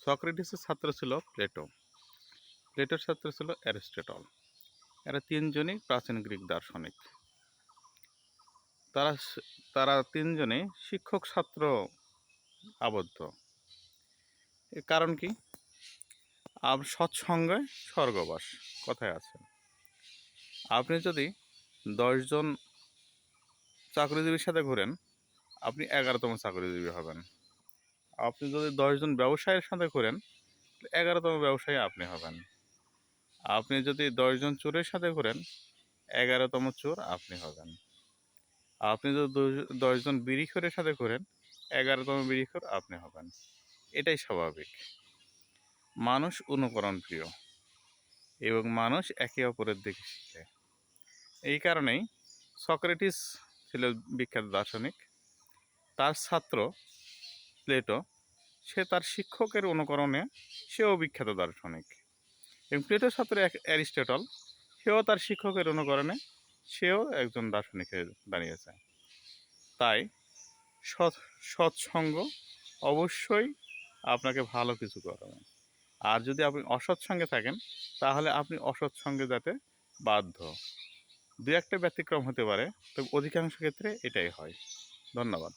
সক্রেটিসের ছাত্র ছিল প্লেটো, প্লেটোর ছাত্র ছিল অ্যারিস্টটল। এরা তিনজনই প্রাচীন গ্রিক দার্শনিক। তারা তারা তিনজনে শিক্ষক ছাত্র আবদ্ধ। এর কারণ কি? সৎসঙ্গে স্বর্গবাস কথায় আছে। আপনি যদি 10 জন চাকরিজীবীর সাথে ঘুরেন, আপনি 11তম চাকরিজীবী হবেন। আপনি যদি 10 জন ব্যবসায়ীর সাথে ঘুরেন, 11তম ব্যবসায়ী আপনি হবেন। আপনি যদি 10 জন চোরের সাথে ঘুরেন, 11তম চোর আপনি হবেন। আপনি যদি 10 জন বিড়িখোরের সাথে ঘুরেন, 11তম বিড়িখোর আপনি হবেন। এটাই স্বাভাবিক। মানুষ অনুকরণ প্রিয় এবং মানুষ একে অপরের দিকে শিখে। এই কারণেই সক্রেটিস ছিল বিখ্যাত দার্শনিক। তার ছাত্র প্লেটো, সে তার শিক্ষকের অনুকরণে সেও বিখ্যাত দার্শনিক। এবং প্লেটোর ছাত্র অ্যারিস্টটল, সেও তার শিক্ষকের অনুকরণে সেও একজন দার্শনিক হয়ে দাঁড়িয়েছে। তাই সৎসঙ্গ অবশ্যই আপনাকে ভালো কিছু করাবে। আর যদি আপনি অসৎসঙ্গে থাকেন, তাহলে আপনি অসৎসঙ্গে যেতে বাধ্য। দু একটা ব্যতিক্রম হতে পারে, তবে অধিকাংশ ক্ষেত্রে এটাই হয়। ধন্যবাদ।